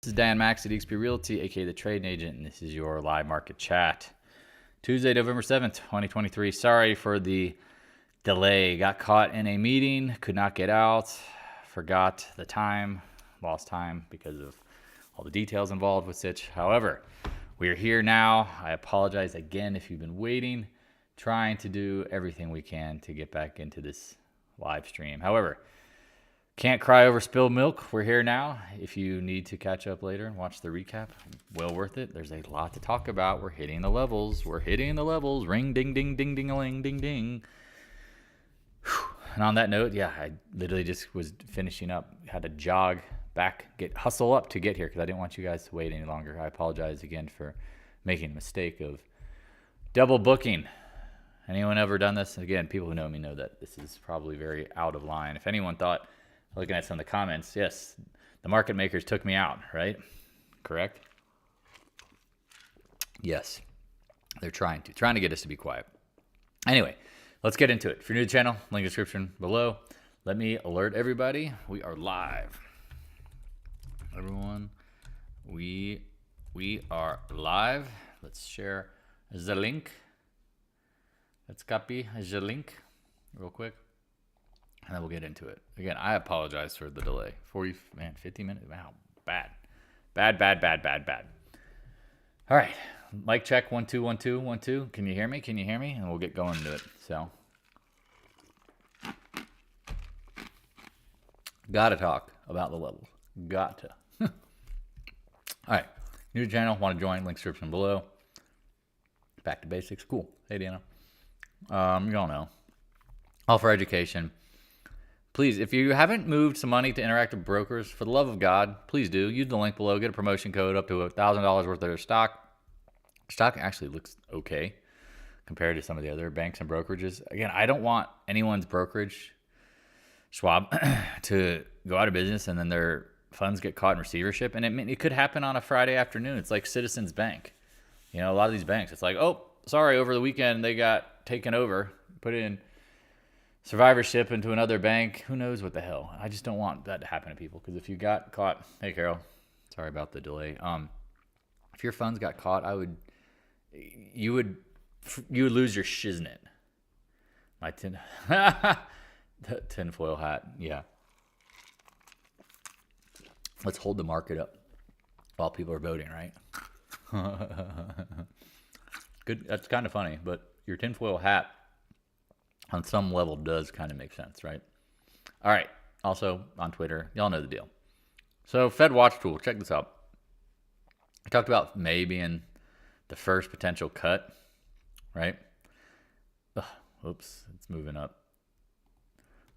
This is Dan Max at eXp Realty, aka the Trading Agent, and this is your live market chat. Tuesday, November 7th, 2023. Sorry for the delay. Got caught in a meeting, could not get out, forgot the time, lost time because of all the details involved with Sitch. However, we are here now. I apologize again if you've been waiting, trying to do everything we can to get back into this live stream. However, can't cry over spilled milk. We're here now. If you need to catch up later and watch the recap, well worth it. There's a lot to talk about. We're hitting the levels. We're hitting the levels. Ring, ding, ding, ding, ding-a-ling, ding, ding. Whew. And on that note, yeah, I literally just was finishing up. Had to jog back, hustle up to get here because I didn't want you guys to wait any longer. I apologize again for making a mistake of double booking. Anyone ever done this? Again, people who know me know that this is probably very out of line. If anyone thought, looking at some of the comments, yes, the market makers took me out, right? Correct? Yes, they're trying to get us to be quiet. Anyway, let's get into it. If you're new to the channel, link description below. Let me alert everybody. We are live. Everyone, we are live. Let's share the link. Let's copy the link real quick. And then we'll get into it. Again, I apologize for the delay. 50 minutes. Wow, bad. All right, mic check, 1 2 1 2 1 2. Can you hear me? And we'll get going into it. So, gotta talk about the levels. Got to. All right, new to the channel, want to join? Link description below. Back to basics. Cool. Hey, Deanna. You all know. All for education. Please, if you haven't moved some money to Interactive Brokers, for the love of God, please do. Use the link below. Get a promotion code up to $1,000 worth of their stock. Stock actually looks okay compared to some of the other banks and brokerages. Again, I don't want anyone's brokerage, Schwab, to go out of business and then their funds get caught in receivership. And it could happen on a Friday afternoon. It's like Citizens Bank. You know, a lot of these banks, it's like, oh, sorry, over the weekend they got taken over, put in survivorship into another bank. Who knows what the hell? I just don't want that to happen to people, because if you got caught, hey Carol, sorry about the delay. If your funds got caught, you would lose your shiznit. My the tinfoil hat, yeah. Let's hold the market up while people are voting, right? Good. That's kind of funny, but your tinfoil hat on some level does kind of make sense, right? All right. Also on Twitter, y'all know the deal. So Fed Watch Tool, check this out. I talked about May being the first potential cut, right? Oops, it's moving up.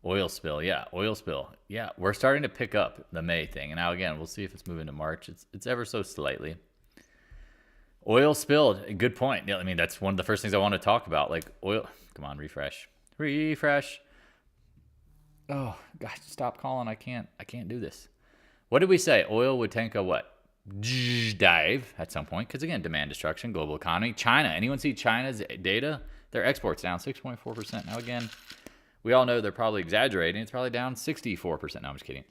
Oil spill, yeah, oil spill. Yeah, we're starting to pick up the May thing. And now again, we'll see if it's moving to March. It's ever so slightly. Oil spilled, good point. Yeah, I mean, that's one of the first things I want to talk about. Like oil, come on, refresh. Oh gosh, stop calling. I can't do this. What did we say? Oil would tank a what? Dive at some point, because again, demand destruction, global economy. China, anyone see China's data? Their exports down 6.4%. Now again, we all know they're probably exaggerating. It's probably down 64%. No, I'm just kidding.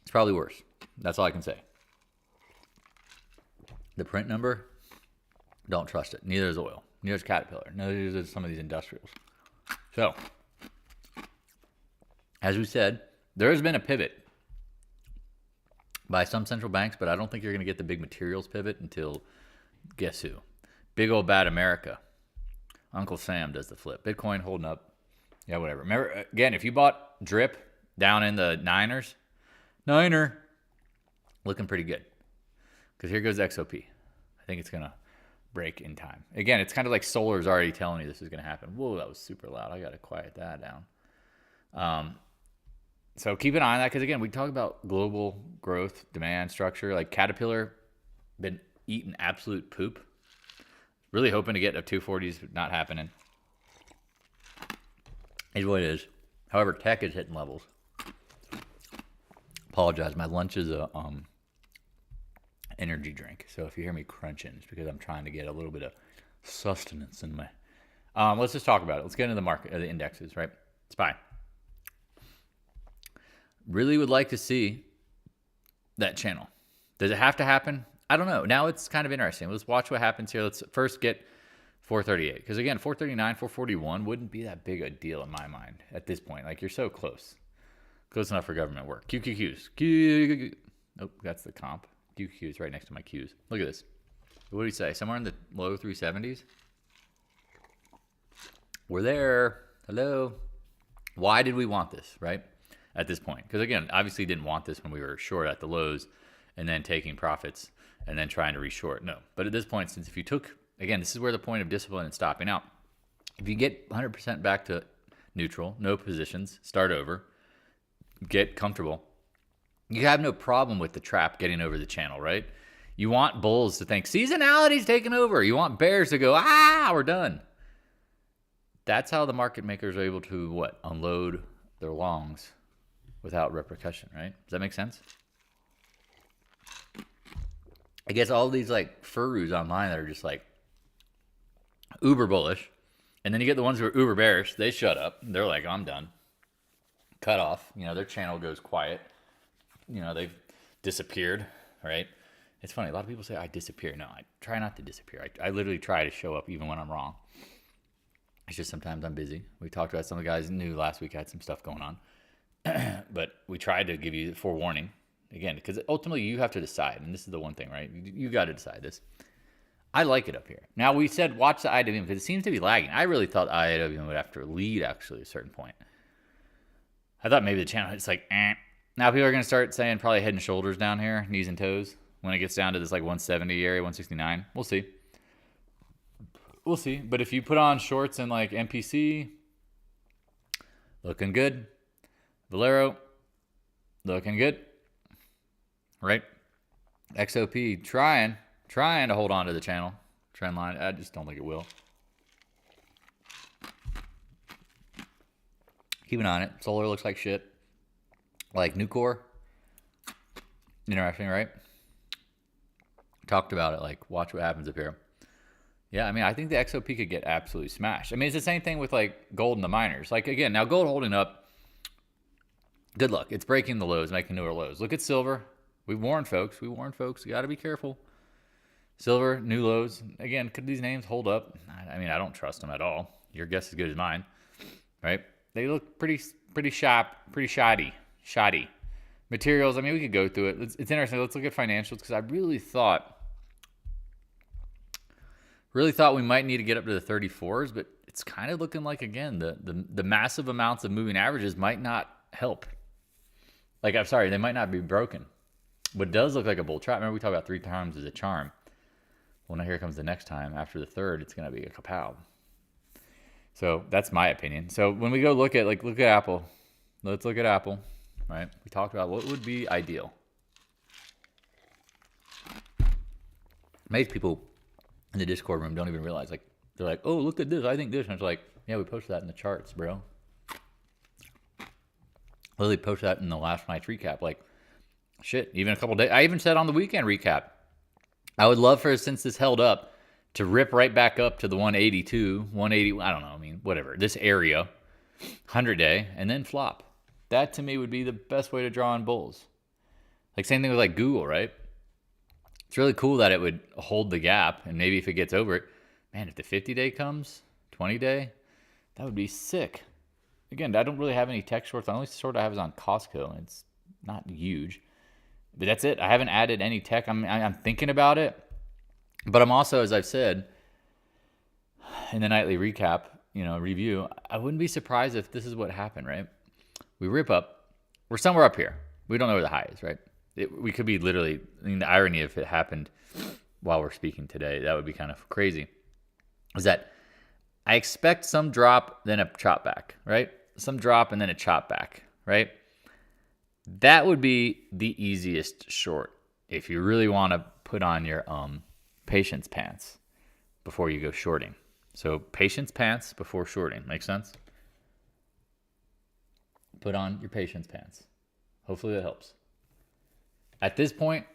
It's probably worse. That's all I can say. The print number, don't trust it. Neither is oil. Neither is Caterpillar. Neither is some of these industrials. So, as we said, there has been a pivot by some central banks, but I don't think you're going to get the big materials pivot until, guess who? Big old bad America. Uncle Sam does the flip. Bitcoin holding up. Yeah, whatever. Remember, again, if you bought DRIP down in the Niner, looking pretty good. Because here goes XOP. I think it's going to break in time. Again, it's kind of like solar is already telling you this is going to happen. Whoa, that was super loud. I got to quiet that down. So keep an eye on that, because again, we talk about global growth, demand structure. Like Caterpillar, been eating absolute poop. Really hoping to get up 240s, but not happening. Is what it is. However, tech is hitting levels. Apologize. My lunch is a energy drink. So if you hear me crunching, it's because I'm trying to get a little bit of sustenance in my... let's just talk about it. Let's get into the market, the indexes, right? It's fine. Really would like to see that channel. Does it have to happen? I don't know. Now it's kind of interesting. Let's watch what happens here. Let's first get 438. Because again, 439, 441 wouldn't be that big a deal in my mind at this point. Like, you're so close. Close enough for government work. QQQs. Q. Oh, that's the comp. QQQ is right next to my Qs. Look at this. What do we say? Somewhere in the low 370s? We're there. Hello. Why did we want this, right? At this point? Because again, obviously didn't want this when we were short at the lows and then taking profits and then trying to reshort. No. But at this point, since if you took, again, this is where the point of discipline and stopping out. If you get 100% back to neutral, no positions, start over, get comfortable, you have no problem with the trap getting over the channel, right? You want bulls to think seasonality's taking over. You want bears to go, we're done. That's how the market makers are able to, what? Unload their longs without repercussion, right? Does that make sense? I guess all these like furroos online that are just like uber bullish. And then you get the ones who are uber bearish. They shut up. They're like, I'm done. Cut off. You know, their channel goes quiet. You know, they've disappeared, right? It's funny. A lot of people say I disappear. No, I try not to disappear. I literally try to show up even when I'm wrong. It's just sometimes I'm busy. We talked about some of the guys knew last week I had some stuff going on. But we tried to give you forewarning. Again, because ultimately you have to decide. And this is the one thing, right? You got to decide this. I like it up here. Now, we said watch the IWM because it seems to be lagging. I really thought IWM would have to lead, actually, at a certain point. I thought maybe the channel, it's like, Now people are going to start saying probably head and shoulders down here, knees and toes, when it gets down to this like 170 area, 169. We'll see. We'll see. But if you put on shorts and like MPC, looking good. Valero, looking good. Right? XOP, trying to hold on to the channel. Trend line, I just don't think it will. Keep an eye on it. Solar looks like shit. Like Nucor. Interesting, right? Talked about it, like watch what happens up here. Yeah, I mean, I think the XOP could get absolutely smashed. I mean, it's the same thing with like gold and the miners. Like, again, now gold holding up, good luck. It's breaking the lows, making newer lows. Look at silver. We warned folks. You got to be careful. Silver, new lows. Again, could these names hold up? I mean, I don't trust them at all. Your guess is as good as mine, right? They look pretty shoddy. Materials, I mean, we could go through it. It's interesting. Let's look at financials because I really thought we might need to get up to the 34s, but it's kind of looking like, again, the massive amounts of moving averages might not help. Like, I'm sorry, they might not be broken. But it does look like a bull trap. Remember, we talked about 3 times as a charm. Well, now here comes the next time. After the third, it's going to be a kapow. So that's my opinion. So when we go look at Apple, let's look at Apple, right? We talked about what would be ideal. Most people in the Discord room don't even realize, like, they're like, oh, look at this. I think this. And it's like, yeah, we posted that in the charts, bro. Literally posted that in the last night's recap. Like, shit, even a couple days. I even said on the weekend recap, I would love for, since this held up, to rip right back up to the 182, 180, I don't know, I mean, whatever, this area, 100-day, and then flop. That, to me, would be the best way to draw on bulls. Like, same thing with, like, Google, right? It's really cool that it would hold the gap, and maybe if it gets over it, man, if the 50-day comes, 20-day, that would be sick. Again, I don't really have any tech shorts. The only short I have is on Costco, and it's not huge. But that's it. I haven't added any tech. I'm thinking about it. But I'm also, as I've said, in the nightly recap, review, I wouldn't be surprised if this is what happened, right? We rip up. We're somewhere up here. We don't know where the high is, right? We could be literally, I mean, the irony if it happened while we're speaking today, that would be kind of crazy, is that I expect some drop, then a chop back, right? Some drop and then a chop back, right? That would be the easiest short if you really want to put on your patience pants before you go shorting. So patience pants before shorting. Make sense? Put on your patience pants. Hopefully that helps. At this point,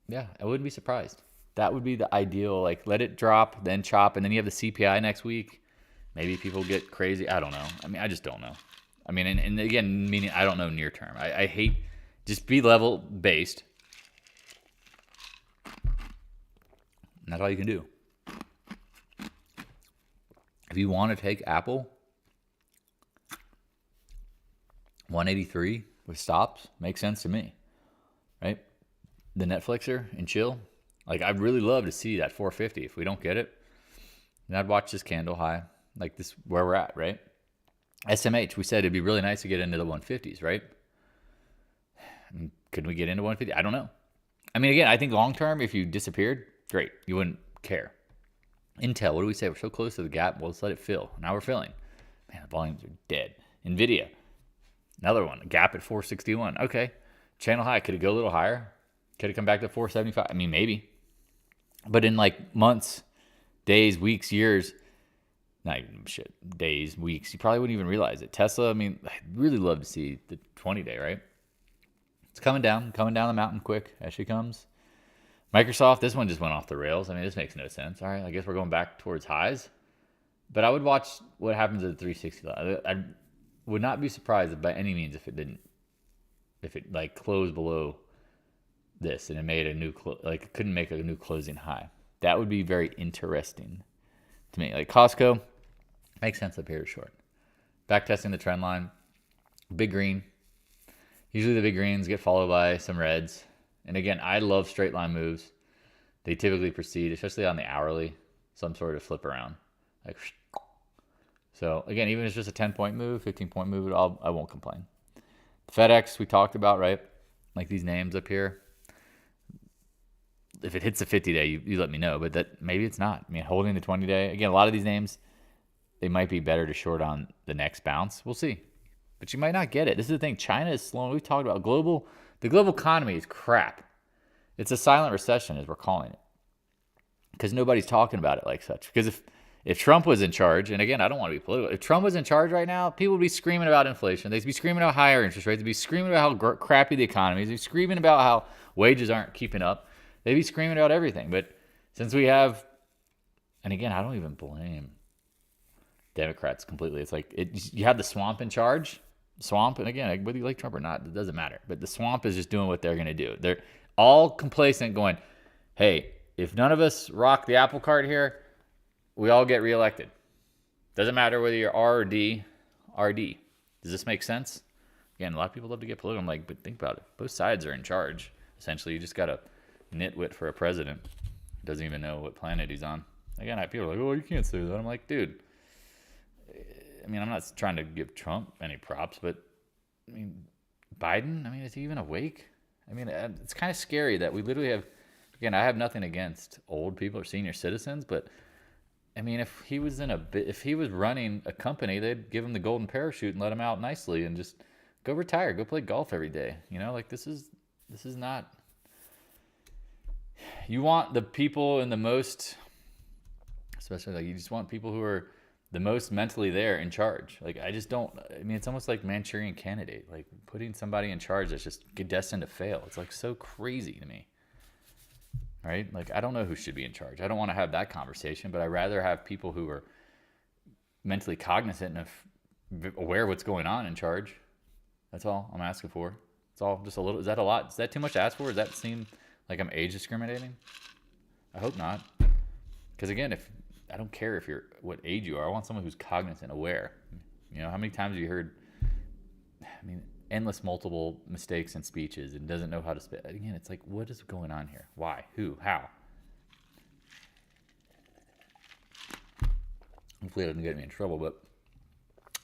yeah, I wouldn't be surprised. That would be the ideal, like let it drop, then chop, and then you have the CPI next week. Maybe people get crazy. I don't know. I mean, I just don't know. I mean, and again, meaning I don't know near term. I hate Just be level based. And that's all you can do. If you want to take Apple 183 with stops, makes sense to me, right? The Netflixer and chill. Like, I'd really love to see that 450. If we don't get it, then I'd watch this candle high, like this, where we're at, right? SMH, we said it'd be really nice to get into the 150s, right? I mean, could we get into 150? I don't know. I mean, again, I think long term, if you disappeared, great. You wouldn't care. Intel, what do we say? We're so close to the gap. Well, let's let it fill. Now we're filling. Man, the volumes are dead. NVIDIA, another one. A gap at 461. Okay. Channel high. Could it go a little higher? Could it come back to 475? I mean, maybe. But in like months, days, weeks, years, not even shit, days, weeks, you probably wouldn't even realize it. Tesla, I mean, I'd really love to see the 20-day, right? It's coming down the mountain quick as she comes. Microsoft, this one just went off the rails. I mean, this makes no sense. All right, I guess we're going back towards highs. But I would watch what happens at the 360. I would not be surprised by any means if it like closed below this and it made a new, it couldn't make a new closing high. That would be very interesting to me. Like Costco, makes sense up here to short. Back testing the trend line. Big green. Usually the big greens get followed by some reds. And again, I love straight line moves. They typically precede, especially on the hourly, some sort of flip around. Like, so again, even if it's just a 10-point move, 15-point move, I won't complain. FedEx, we talked about, right? Like these names up here. If it hits the 50-day, you let me know. But that maybe it's not. I mean, holding the 20-day. Again, a lot of these names, they might be better to short on the next bounce. We'll see. But you might not get it. This is the thing. China is slowing. We've talked about the global economy is crap. It's a silent recession, as we're calling it, because nobody's talking about it like such. Because if Trump was in charge, and again, I don't want to be political. If Trump was in charge right now, people would be screaming about inflation. They'd be screaming about higher interest rates. They'd be screaming about how crappy the economy is. They'd be screaming about how wages aren't keeping up. They'd be screaming about everything. But since we have, and again, I don't even blame Democrats completely. It's like you have the swamp in charge. Swamp, and again, whether you like Trump or not, it doesn't matter. But the swamp is just doing what they're going to do. They're all complacent, going, hey, if none of us rock the apple cart here, we all get reelected. Doesn't matter whether you're R or D, RD. Does this make sense? Again, a lot of people love to get political. I'm like, but think about it. Both sides are in charge. Essentially, you just got a nitwit for a president who doesn't even know what planet he's on. Again, people are like, oh, you can't say that. I'm like, dude. I mean, I'm not trying to give Trump any props, but I mean, Biden, I mean, is he even awake? I mean, it's kind of scary that we literally have, again, I have nothing against old people or senior citizens, but I mean, if he was running a company, they'd give him the golden parachute and let him out nicely and just go retire, go play golf every day. You know, like this is not, you want the people in the most, especially like you just want people who are the most mentally there in charge. Like, I just don't, I mean, it's almost like Manchurian Candidate, like putting somebody in charge that's just destined to fail. It's like so crazy to me, right? Like, I don't know who should be in charge. I don't want to have that conversation, but I'd rather have people who are mentally cognizant and aware of what's going on in charge. That's all I'm asking for. It's all just a little, is that a lot? Is that too much to ask for? Does that seem like I'm age discriminating? I hope not. Because again, I don't care if you're what age you are. I want someone who's cognizant, aware. You know, how many times have you heard, I mean, endless multiple mistakes in speeches and doesn't know how to speak. Again, it's like, what is going on here? Why? Who? How? Hopefully it doesn't get me in trouble, but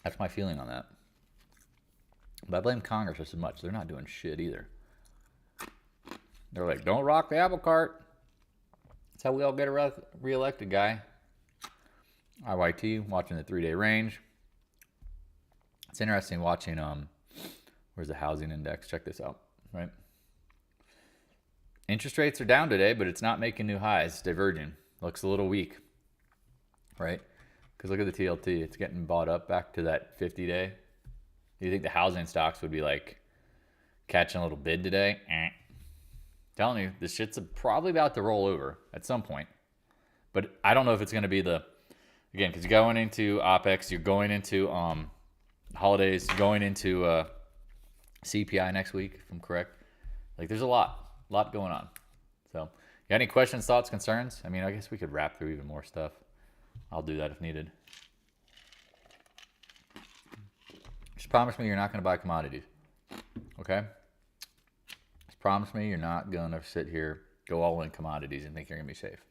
that's my feeling on that. But I blame Congress just as much. They're not doing shit either. They're like, don't rock the apple cart. That's how we all get reelected, guy. IYT, watching the 3-day range. It's interesting watching, where's the housing index? Check this out, right? Interest rates are down today, but it's not making new highs. It's diverging. Looks a little weak, right? Because look at the TLT. It's getting bought up back to that 50-day. Do you think the housing stocks would be like catching a little bid today? Telling you, this shit's probably about to roll over at some point. But I don't know if it's going to be again, because you're going into OPEX, you're going into holidays, going into CPI next week, if I'm correct. Like, there's a lot going on. So, you got any questions, thoughts, concerns? I mean, I guess we could wrap through even more stuff. I'll do that if needed. Just promise me you're not going to buy commodities. Okay? Just promise me you're not going to sit here, go all in commodities and think you're going to be safe.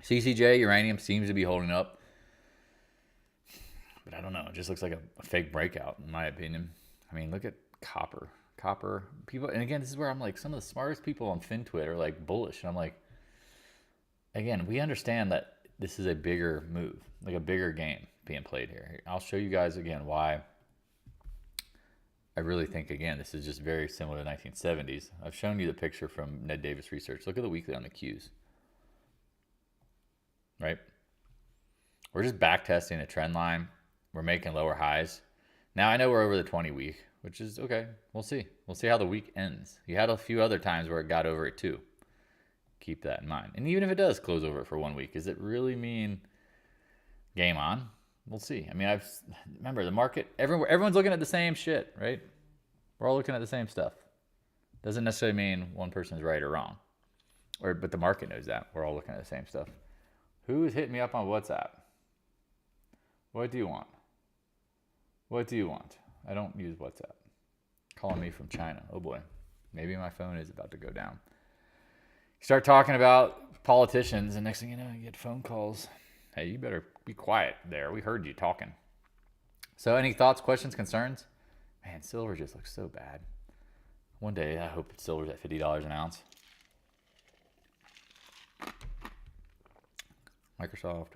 CCJ, uranium seems to be holding up. But I don't know. It just looks like a fake breakout, in my opinion. I mean, look at copper. Copper. People, and again, this is where I'm like, some of the smartest people on FinTwit are like bullish. And I'm like, again, we understand that this is a bigger move, like a bigger game being played here. I'll show you guys again why I really think, again, this is just very similar to 1970s. I've shown you the picture from Ned Davis Research. Look at the weekly on the Qs. Right? We're just back testing a trend line. We're making lower highs. Now I know we're over the 20 week, which is okay. We'll see. We'll see how the week ends. You had a few other times where it got over it too. Keep that in mind. And even if it does close over it for 1 week, does it really mean game on? We'll see. I mean, remember the market, everyone's looking at the same shit, right? We're all looking at the same stuff. Doesn't necessarily mean one person's right or wrong. But the market knows that. We're all looking at the same stuff. Who is hitting me up on WhatsApp? What do you want? What do you want? I don't use WhatsApp. Calling me from China. Oh boy. Maybe my phone is about to go down. Start talking about politicians, and next thing you know, you get phone calls. Hey, you better be quiet there. We heard you talking. So any thoughts, questions, concerns? Man, silver just looks so bad. One day, I hope silver's at $50 an ounce. Microsoft.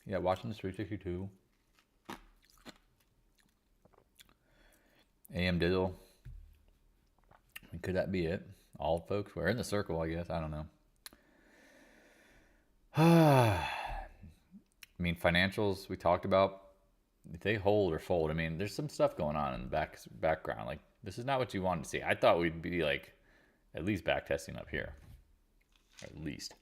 Yeah, watching the 362. AM Digital. Could that be it? All folks, we're in the circle, I guess. I don't know. I mean, financials we talked about. If they hold or fold, I mean, there's some stuff going on in the background. Like, this is not what you wanted to see. I thought we'd be like at least back testing up here. At least.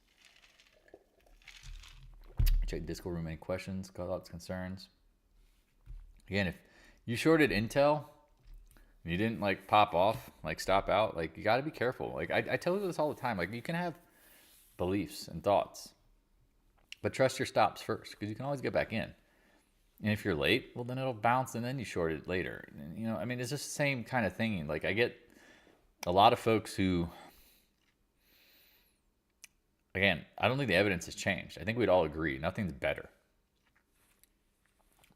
Check Discord room. Any questions, thoughts, concerns? Again, if you shorted Intel, you didn't like pop off, like stop out, like you got to be careful. Like I tell you this all the time. Like, you can have beliefs and thoughts, but trust your stops first, because you can always get back in. And if you're late, well, then it'll bounce and then you short it later. And, you know, I mean, it's just the same kind of thing. Like, I get a lot of folks who, again, I don't think the evidence has changed. I think we'd all agree nothing's better.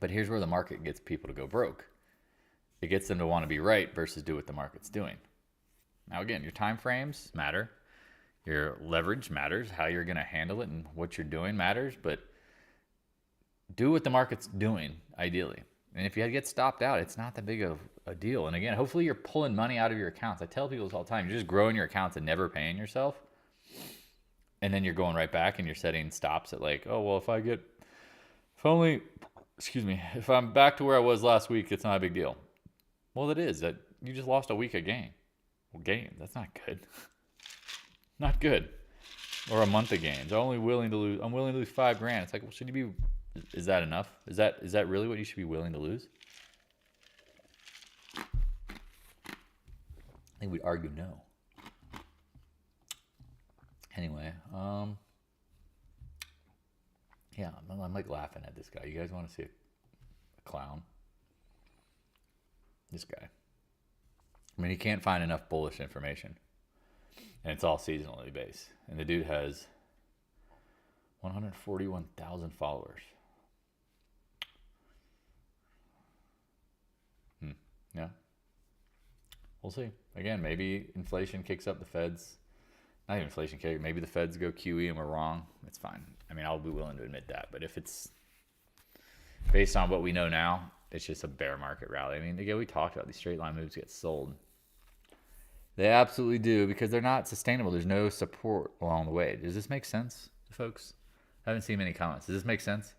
But here's where the market gets people to go broke. It gets them to want to be right versus do what the market's doing. Now, again, your time frames matter. Your leverage matters. How you're going to handle it and what you're doing matters. But do what the market's doing, ideally. And if you get stopped out, it's not that big of a deal. And again, hopefully you're pulling money out of your accounts. I tell people this all the time. You're just growing your accounts and never paying yourself. And then you're going right back and you're setting stops at like, oh, well, if I'm back to where I was last week, it's not a big deal. Well, it is. That you just lost a week of gain. Well, gain, that's not good. Not good. Or a month of gains. I'm willing to lose $5,000. It's like, well, should you be, is that enough? Is that really what you should be willing to lose? I think we'd argue no. Anyway, yeah, I'm like laughing at this guy. You guys want to see a clown? This guy. I mean, he can't find enough bullish information. And it's all seasonally based. And the dude has 141,000 followers. Yeah. We'll see. Again, maybe inflation kicks up the Feds. Not even inflation kick. Maybe the Feds go QE and we're wrong. It's fine. I mean, I'll be willing to admit that. But if it's based on what we know now, it's just a bear market rally. I mean, again, we talked about these straight line moves get sold. They absolutely do, because they're not sustainable. There's no support along the way. Does this make sense to folks? I haven't seen many comments. Does this make sense?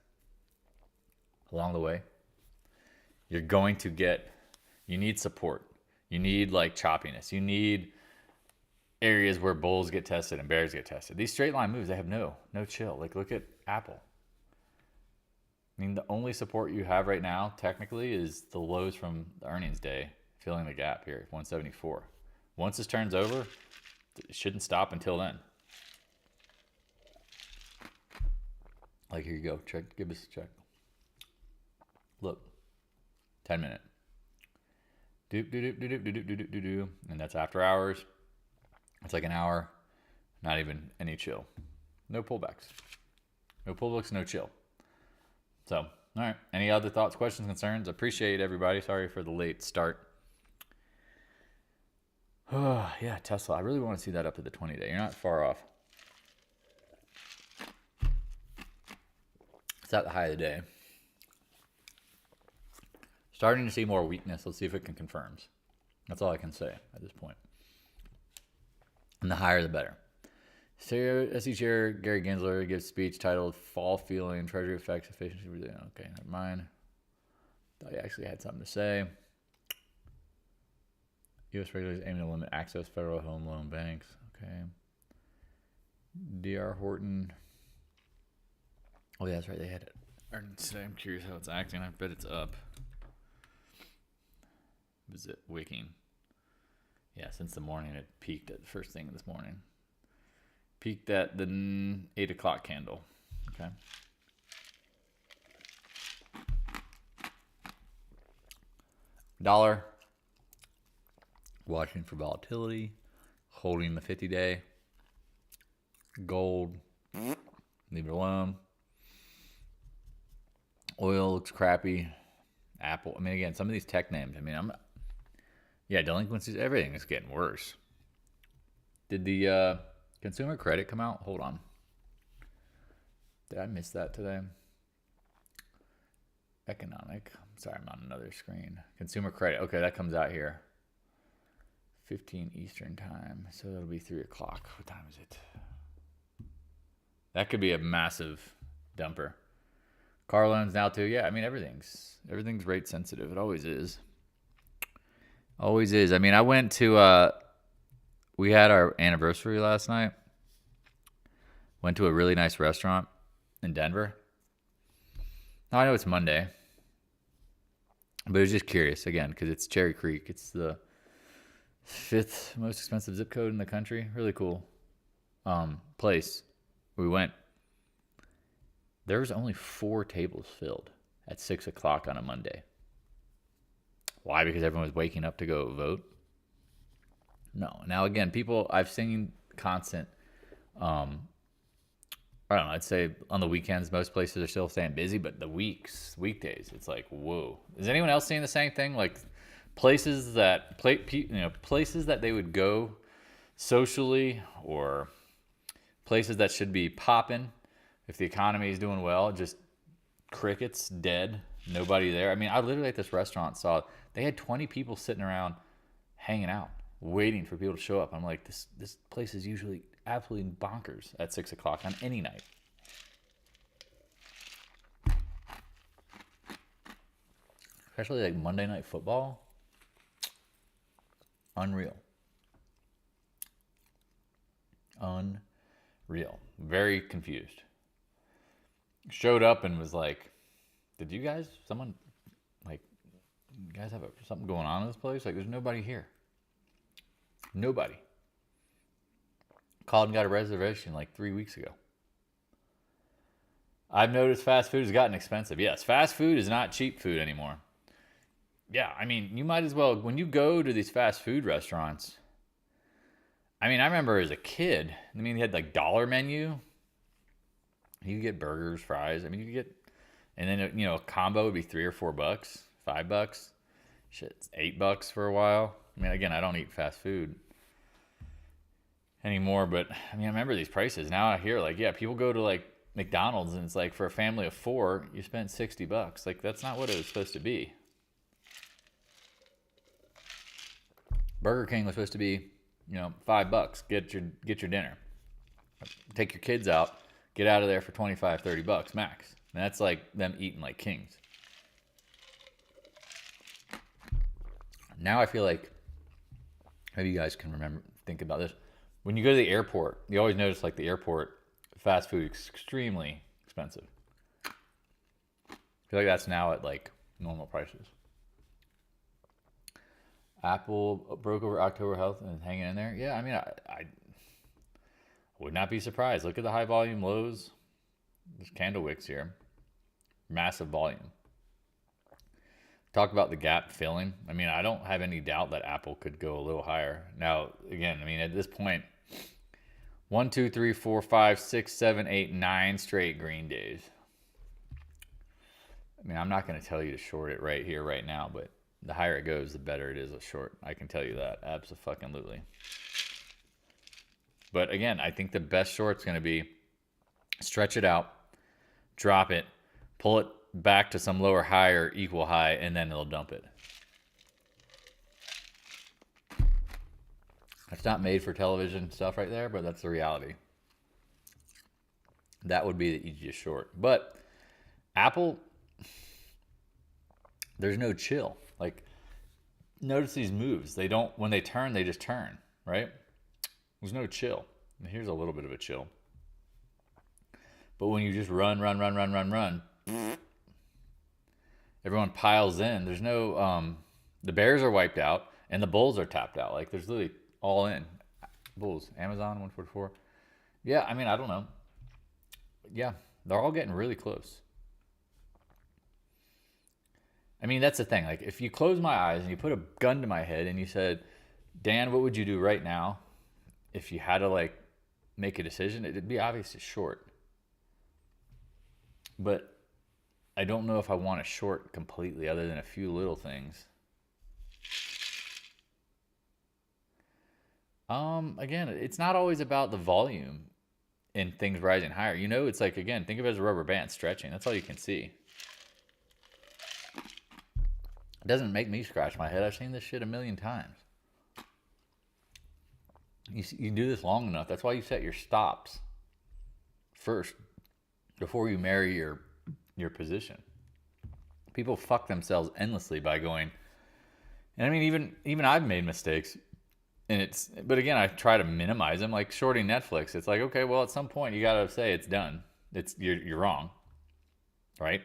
Along the way, you're going to get, you need support. You need like choppiness. You need areas where bulls get tested and bears get tested. These straight line moves, they have no chill. Like, look at Apple. I mean, the only support you have right now, technically, is the lows from the earnings day, Filling the gap here, 174. Once this turns over, it shouldn't stop until then. Like, here you go. Check. Give us a check. Look. 10-minute. Doop, doop, doop, doop, doop, doop, doop, doop. And that's after hours. It's like an hour. Not even any chill. No pullbacks. No pullbacks, no chill. So, all right. Any other thoughts, questions, concerns? Appreciate everybody. Sorry for the late start. Oh, yeah, Tesla. I really want to see that up to the 20-day. You're not far off. It's at the high of the day. Starting to see more weakness. Let's see if it confirms. That's all I can say at this point. And the higher, the better. SE Chair Gary Gensler gives speech titled "Fall Feeling: Treasury Effects Efficiency." Okay, never mind. Thought he actually had something to say. U.S. regulators aiming to limit access to federal home loan banks. Okay. D.R. Horton. Oh, yeah, that's right. They had it earnings today. I'm curious how it's acting. I bet it's up. Was it wicking? Yeah, since the morning it peaked at the first thing this morning. Peaked at the 8 o'clock candle. Okay. Dollar. Watching for volatility. Holding the 50-day. Gold. Leave it alone. Oil looks crappy. Apple. I mean, again, some of these tech names. I mean, delinquencies. Everything is getting worse. Did the consumer credit come out? Hold on. Did I miss that today? Economic. Sorry, I'm on another screen. Consumer credit. Okay, that comes out here. 15 Eastern time. So that'll be 3 o'clock. What time is it? That could be a massive dumper. Car loans now too. Yeah, I mean, everything's rate sensitive. It always is. Always is. I mean, I went to, we had our anniversary last night. Went to a really nice restaurant in Denver. Now, I know it's Monday, but I was just curious, again, because it's Cherry Creek. It's the 5th most expensive zip code in the country. Really cool place. We went. There was only 4 tables filled at 6 o'clock on a Monday. Why? Because everyone was waking up to go vote? No. Now, again, people, I've seen constant, I don't know, I'd say on the weekends, most places are still staying busy, but the weekdays, it's like, whoa. Is anyone else seeing the same thing? Like places that, places that they would go socially, or places that should be popping if the economy is doing well, just crickets, dead, nobody there. I mean, I literally at this restaurant saw they had 20 people sitting around hanging out, waiting for people to show up. I'm like, this place is usually absolutely bonkers at 6 o'clock on any night. Especially like Monday Night Football. Unreal. Unreal. Very confused. Showed up and was like, did you guys, you guys have something going on in this place? Like, there's nobody here. Nobody. Called and got a reservation like 3 weeks ago. I've noticed fast food has gotten expensive. Yes, fast food is not cheap food anymore. Yeah, I mean, you might as well, when you go to these fast food restaurants, I mean, I remember as a kid, I mean, they had like dollar menu. You could get burgers, fries. I mean, you could get, and then, a combo would be $3 or $4, $5. Shit, it's $8 for a while. I mean, again, I don't eat fast food anymore, but I mean, I remember these prices. Now I hear like, yeah, people go to like McDonald's and it's like for a family of 4, you spend $60. Like, that's not what it was supposed to be. Burger King was supposed to be, $5. Get your dinner. Take your kids out, get out of there for $25, $30 max. And that's like them eating like kings. Now I feel like, maybe you guys can think about this. When you go to the airport, you always notice like the airport fast food is extremely expensive. I feel like that's now at like normal prices. Apple broke over October health and hanging in there. Yeah, I mean, I would not be surprised. Look at the high volume lows. There's candle wicks here. Massive volume. Talk about the gap filling. I mean, I don't have any doubt that Apple could go a little higher. Now, again, I mean, at this point, 1, 2, 3, 4, 5, 6, 7, 8, 9 straight green days. I mean, I'm not going to tell you to short it right here, right now, but the higher it goes, the better it is a short. I can tell you that. Abso-fucking-lutely. But again, I think the best short's going to be stretch it out, drop it, pull it back to some lower high or equal high, and then it'll dump it. It's not made for television stuff right there, but that's the reality. That would be the easiest short. But Apple, there's no chill. Like, notice these moves. They don't, when they turn, they just turn, right? There's no chill. And here's a little bit of a chill. But when you just run, everyone piles in. There's no, the bears are wiped out and the bulls are tapped out. Like, there's literally all in. Bulls, Amazon 144. Yeah, I mean, I don't know. Yeah, they're all getting really close. I mean, that's the thing. Like, if you close my eyes and you put a gun to my head and you said, Dan, what would you do right now if you had to, like, make a decision? It'd be obviously short. But I don't know if I want to short completely other than a few little things. Again, it's not always about the volume and things rising higher. You know, it's like, again, think of it as a rubber band stretching. That's all you can see. It doesn't make me scratch my head. I've seen this shit a million times. You do this long enough. That's why you set your stops first before you marry your position. People fuck themselves endlessly by going, and I mean, even I've made mistakes, but again, I try to minimize them. Like shorting Netflix, it's like, okay, well, at some point you gotta say it's done. You're wrong, right?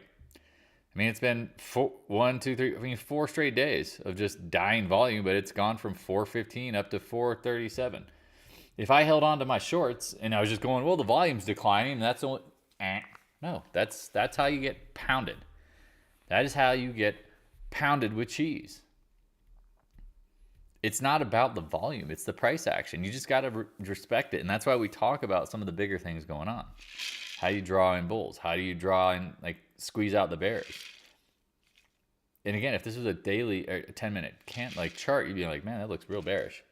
I mean, it's been 4 straight days of just dying volume, but it's gone from 415 up to 437. If I held on to my shorts and I was just going, well, the volume's declining, and that's only, no, that's how you get pounded. That is how you get pounded with cheese. It's not about the volume. It's the price action. You just got to respect it. And that's why we talk about some of the bigger things going on. How do you draw in bulls? How do you draw in, like, squeeze out the bears? And again, if this was a daily or a 10-minute chart, you'd be like, man, that looks real bearish.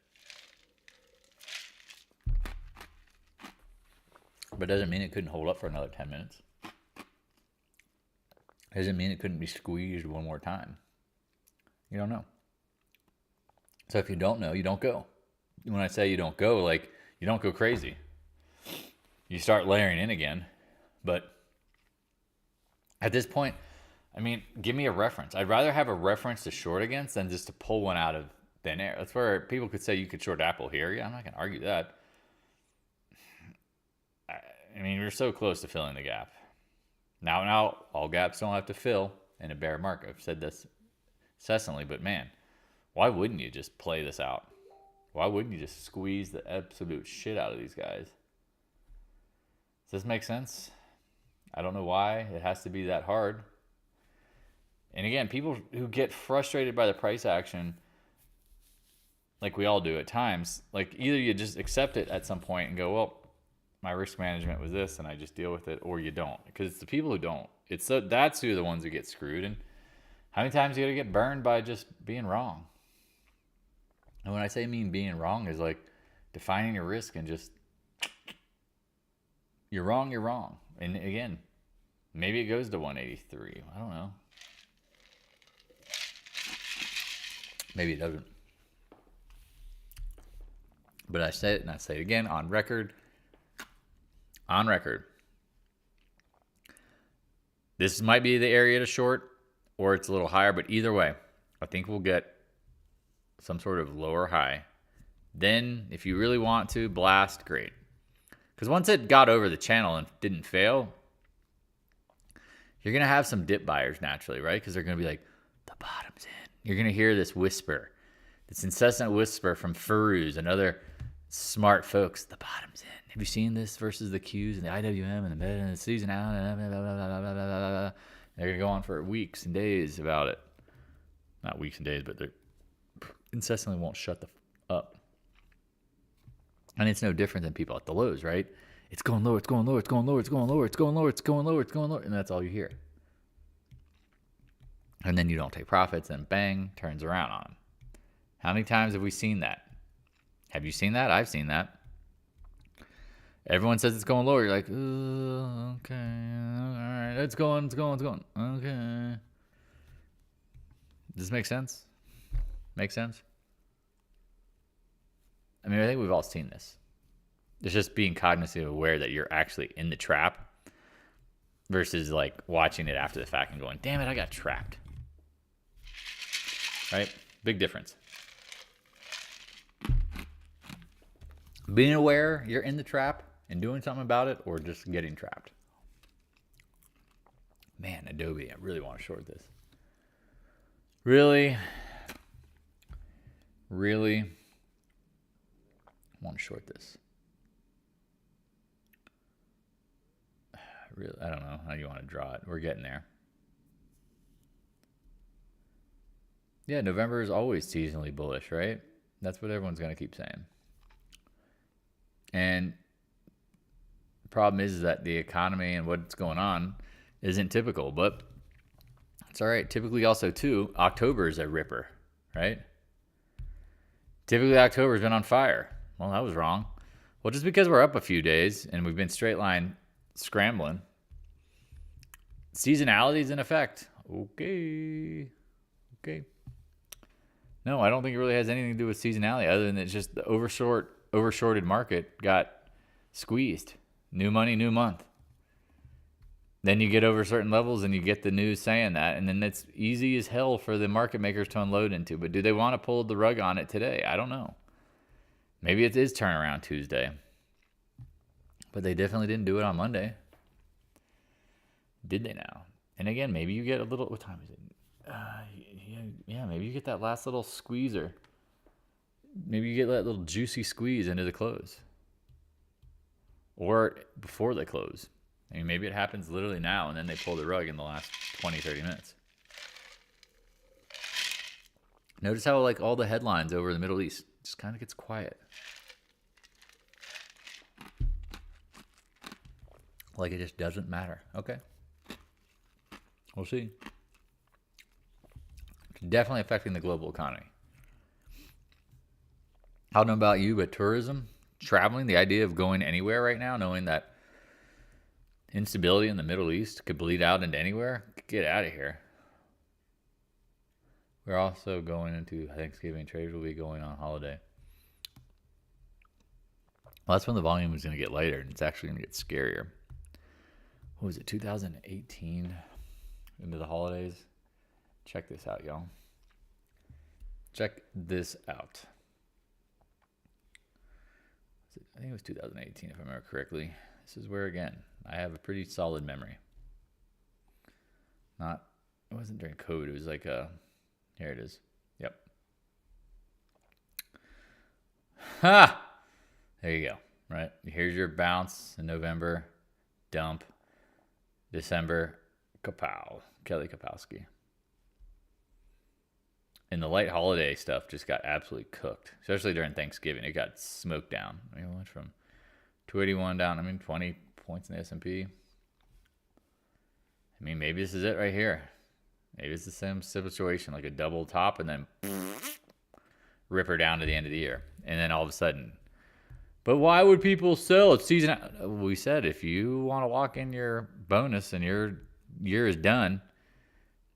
But it doesn't mean it couldn't hold up for another 10 minutes. It doesn't mean it couldn't be squeezed one more time. You don't know. So if you don't know, you don't go. When I say you don't go, like, you don't go crazy. You start layering in again. But at this point, I mean, give me a reference. I'd rather have a reference to short against than just to pull one out of thin air. That's where people could say you could short Apple here. Yeah, I'm not going to argue that. I mean, we're so close to filling the gap. Now, all gaps don't have to fill in a bear market. I've said this incessantly, but man, why wouldn't you just play this out? Why wouldn't you just squeeze the absolute shit out of these guys? Does this make sense? I don't know why it has to be that hard. And again, people who get frustrated by the price action, like we all do at times, like either you just accept it at some point and go, well, my risk management was this and I just deal with it, or you don't. Because it's the people who don't. That's who are the ones who get screwed. And how many times you gotta get burned by just being wrong? And when I say being wrong is like defining your risk and just, you're wrong, you're wrong. And again, maybe it goes to 183. I don't know. Maybe it doesn't. But I say it and I say it again on record. On record. This might be the area to short, or it's a little higher, but either way, I think we'll get some sort of lower high. Then, if you really want to blast, great. Because once it got over the channel and didn't fail, you're going to have some dip buyers naturally, right? Because they're going to be like, the bottom's in. You're going to hear this whisper This incessant whisper from Furus and other smart folks. The bottom's in. Have you seen this versus the Qs and the IWM and the meta and the season out? They're going to go on for weeks and days about it. Not weeks and days, but they incessantly won't shut the up. And it's no different than people at the lows, right? It's going lower, it's going lower, it's going lower, it's going lower, it's going lower, it's going lower, it's going lower. And that's all you hear. And then you don't take profits and bang, turns around on them. How many times have we seen that? Have you seen that? I've seen that. Everyone says it's going lower. You're like, okay, all right, it's going. Okay. Does this make sense? Make sense? I mean, I think we've all seen this. It's just being cognizant aware that you're actually in the trap versus like watching it after the fact and going, damn it, I got trapped. Right? Big difference. Being aware you're in the trap and doing something about it, or just getting trapped. Man, Adobe, I really want to short this. Really want to short this. Really, I don't know how you want to draw it. We're getting there. Yeah, November is always seasonally bullish, right? That's what everyone's going to keep saying. And the problem is that the economy and what's going on isn't typical, but it's all right. Typically also, too, October is a ripper, right? Typically, October's been on fire. Well, that was wrong. Well, just because we're up a few days and we've been straight line scrambling, seasonality is in effect. Okay. No, I don't think it really has anything to do with seasonality other than it's just the overshorted market got squeezed. New money, new month. Then you get over certain levels and you get the news saying that, and then it's easy as hell for the market makers to unload into. But do they want to pull the rug on it today? I don't know. Maybe it is turnaround Tuesday. But they definitely didn't do it on Monday. Did they now? And again, maybe you get a little, what time is it? Yeah, maybe you get that last little squeezer. Maybe you get that little juicy squeeze into the close. Or before they close. I mean, maybe it happens literally now and then they pull the rug in the last 20, 30 minutes. Notice how like all the headlines over the Middle East just kind of gets quiet. Like it just doesn't matter. Okay. We'll see. It's definitely affecting the global economy. I don't know about you, but tourism, traveling, the idea of going anywhere right now, knowing that instability in the Middle East could bleed out into anywhere, get out of here. We're also going into Thanksgiving. Traders will be going on holiday. Well, that's when the volume is going to get lighter, and it's actually going to get scarier. What was it, 2018 into the holidays? Check this out, y'all. Check this out. I think it was 2018, if I remember correctly. This is where, again, I have a pretty solid memory. It wasn't during COVID. It was like here it is. Yep. Ha! There you go. Right. Here's your bounce in November. Dump. December. Kapow. Kelly Kapowski. And the light holiday stuff just got absolutely cooked, especially during Thanksgiving. It got smoked down. I mean, it went from 281 down, 20 points in the S&P. I mean, maybe this is it right here. Maybe it's the same situation, like a double top and then ripper down to the end of the year. And then all of a sudden. But why would people sell? It's season. We said if you want to lock in your bonus and your year is done,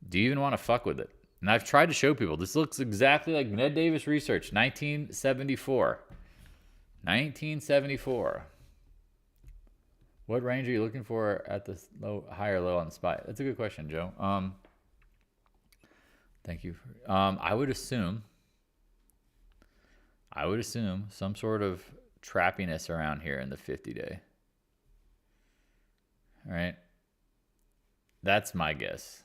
do you even want to fuck with it? And I've tried to show people, this looks exactly like Ned Davis research, 1974. 1974. What range are you looking for at the higher low on the spot? That's a good question, Joe. Thank you. I would assume some sort of trappiness around here in the 50-day. All right. That's my guess.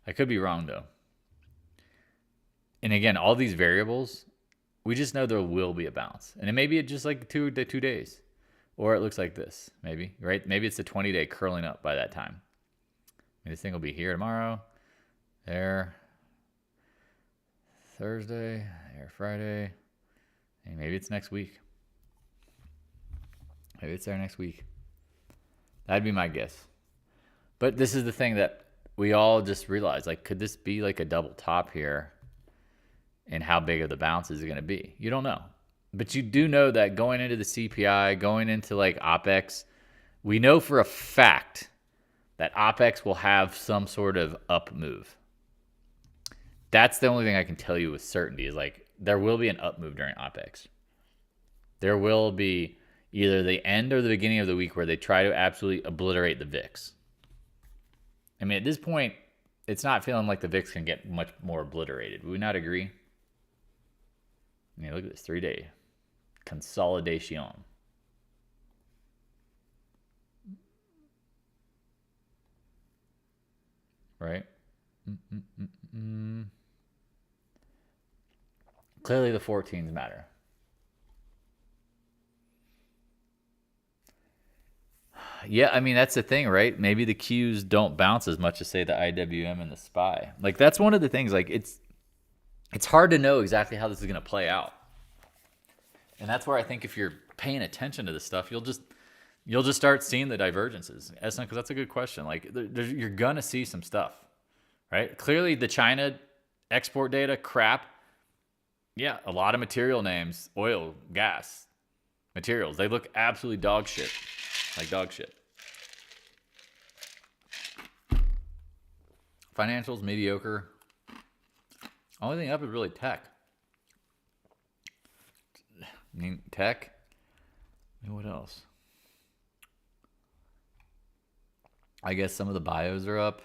I could be wrong, though. And again, all these variables, we just know there will be a bounce. And it may be just like two days. Or it looks like this, maybe, right? Maybe it's the 20-day curling up by that time. I mean, this thing will be here tomorrow, there, Thursday, there, Friday, and maybe it's next week. Maybe it's there next week. That'd be my guess. But this is the thing that we all just realized, like, could this be like a double top here? And how big of the bounce is it going to be? You don't know. But you do know that going into the CPI, going into like OPEX, we know for a fact that OPEX will have some sort of up move. That's the only thing I can tell you with certainty is like there will be an up move during OPEX. There will be either the end or the beginning of the week where they try to absolutely obliterate the VIX. I mean, at this point, it's not feeling like the VIX can get much more obliterated. Would we not agree? I mean, look at this 3-day consolidation. Right? Clearly the 14s matter. Yeah, I mean, that's the thing, right? Maybe the Qs don't bounce as much as, say, the IWM and the SPY. Like, that's one of the things, like, it's hard to know exactly how this is going to play out. And that's where I think if you're paying attention to this stuff, you'll just start seeing the divergences. Because that's a good question. Like, you're going to see some stuff, right? Clearly, the China export data, crap. Yeah, a lot of material names, oil, gas, materials. They look absolutely dog shit. Like dog shit. Financials, mediocre. Only thing up is really tech. I mean, tech. I mean, what else? I guess some of the bios are up.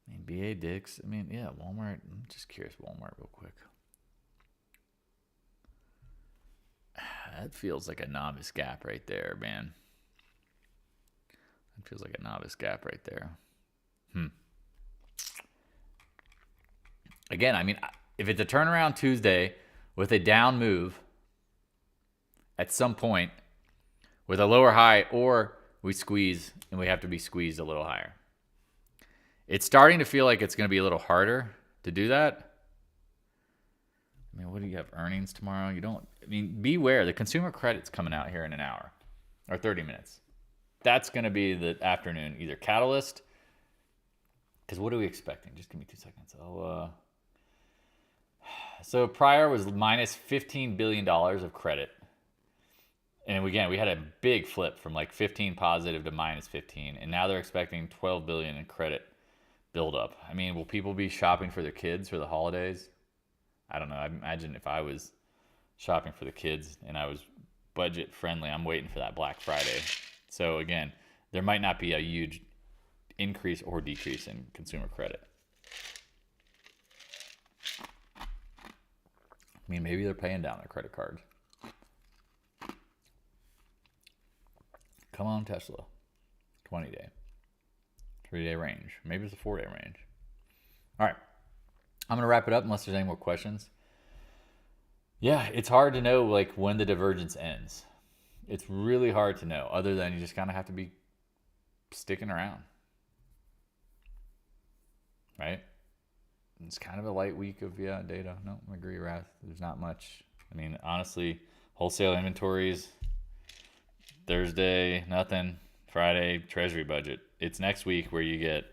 I mean, BA Dix. I mean, yeah, Walmart. I'm just curious, Walmart real quick. That feels like a novice gap right there, man. That feels like a novice gap right there. Again, I mean, if it's a turnaround Tuesday with a down move at some point with a lower high, or we squeeze and we have to be squeezed a little higher. It's starting to feel like it's going to be a little harder to do that. I mean, what do you have? Earnings tomorrow? Beware. The consumer credit's coming out here in an hour or 30 minutes. That's going to be the afternoon, either catalyst. Because what are we expecting? Just give me 2 seconds. So prior was minus $15 billion of credit. And again, we had a big flip from like 15 positive to minus 15. And now they're expecting 12 billion in credit buildup. I mean, will people be shopping for their kids for the holidays? I don't know. I imagine if I was shopping for the kids and I was budget friendly, I'm waiting for that Black Friday. So again, there might not be a huge increase or decrease in consumer credit. I mean, maybe they're paying down their credit cards. Come on, Tesla. 20-day. 3-day range. Maybe it's a 4-day range. All right. I'm going to wrap it up unless there's any more questions. Yeah, it's hard to know like when the divergence ends. It's really hard to know, other than you just kind of have to be sticking around. Right? It's kind of a light week of data. No, I agree, Rath. There's not much. I mean, honestly, wholesale inventories, Thursday, nothing. Friday, Treasury budget. It's next week where you get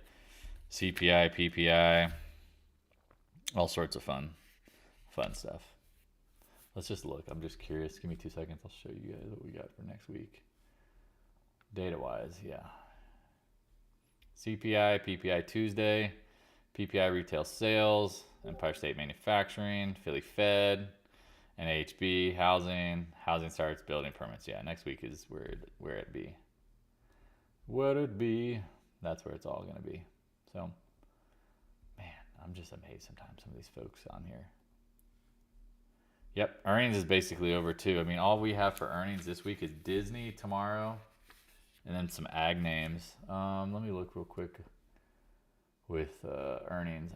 CPI, PPI, all sorts of fun stuff. Let's just look. I'm just curious. Give me 2 seconds. I'll show you guys what we got for next week. Data-wise, yeah. CPI, PPI Tuesday, PPI retail sales, Empire State Manufacturing, Philly Fed, NHB, housing starts, building permits. Yeah, next week is where it be. What it be, that's where it's all going to be. So, man, I'm just amazed sometimes, some of these folks on here. Yep, earnings is basically over too. I mean, all we have for earnings this week is Disney tomorrow, and then some ag names. Let me look real quick with earnings.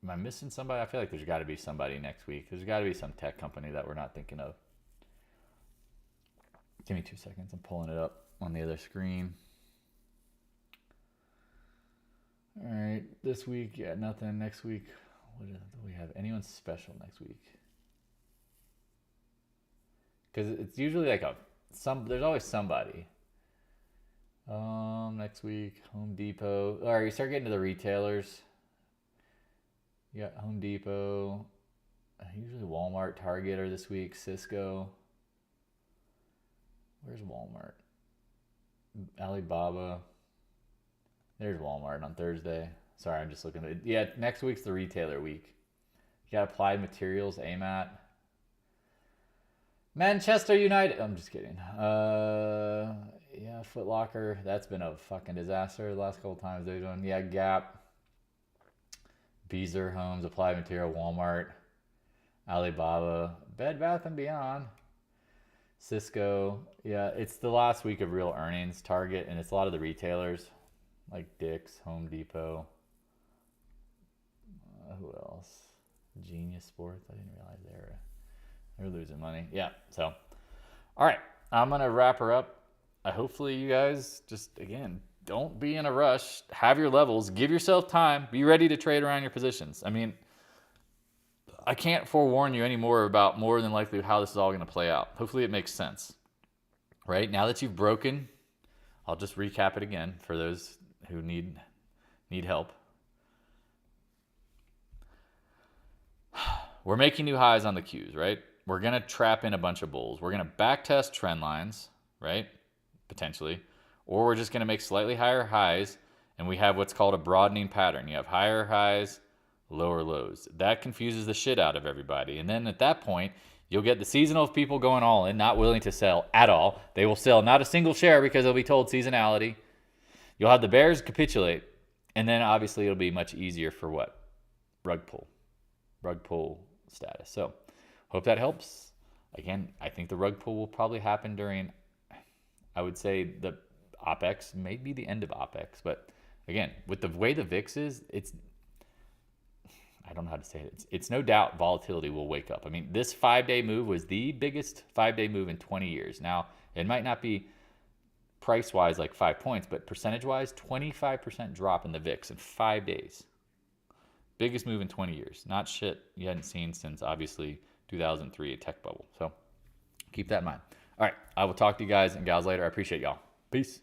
Am I missing somebody? I feel like there's got to be somebody next week. There's got to be some tech company that we're not thinking of. Give me 2 seconds. I'm pulling it up on the other screen. All right, this week, yeah, nothing. Next week, what do we have? Anyone special next week? Because it's usually like there's always somebody. Next week, Home Depot. All right, you start getting to the retailers. You got Home Depot. Usually Walmart, Target are this week. Cisco. Where's Walmart? Alibaba. There's Walmart on Thursday. Sorry, I'm just looking at it. Yeah, next week's the retailer week. You got Applied Materials, AMAT. Manchester United. I'm just kidding. Yeah, Foot Locker. That's been a fucking disaster the last couple times they've done. Yeah, Gap. Beazer Homes, Applied Material, Walmart, Alibaba, Bed Bath & Beyond, Cisco. Yeah, it's the last week of real earnings. Target, and it's a lot of the retailers like Dick's, Home Depot. Who else? Genius Sports. I didn't realize they're losing money. Yeah, so. All right, I'm going to wrap her up. Hopefully you guys just, again, don't be in a rush. Have your levels. Give yourself time. Be ready to trade around your positions. I mean, I can't forewarn you anymore about more than likely how this is all going to play out. Hopefully it makes sense. Right? Now that you've broken, I'll just recap it again for those who need help. We're making new highs on the Qs, right? We're going to trap in a bunch of bulls. We're going to backtest trend lines, right? Potentially. Or we're just going to make slightly higher highs, and we have what's called a broadening pattern. You have higher highs, lower lows. That confuses the shit out of everybody. And then at that point, you'll get the seasonal people going all in, not willing to sell at all. They will sell not a single share because they'll be told seasonality. You'll have the bears capitulate, and then obviously it'll be much easier for what? Rug pull status. So hope that helps. Again, I think the rug pull will probably happen during, I would say, the OPEX, maybe the end of OPEX. But again, with the way the VIX is, I don't know how to say it. It's no doubt volatility will wake up. I mean, this 5-day move was the biggest 5-day move in 20 years. Now, it might not be price-wise like 5 points, but percentage-wise, 25% drop in the VIX in 5 days. Biggest move in 20 years. Not shit you hadn't seen since, obviously, 2003, a tech bubble. So keep that in mind. All right, I will talk to you guys and gals later. I appreciate y'all. Peace.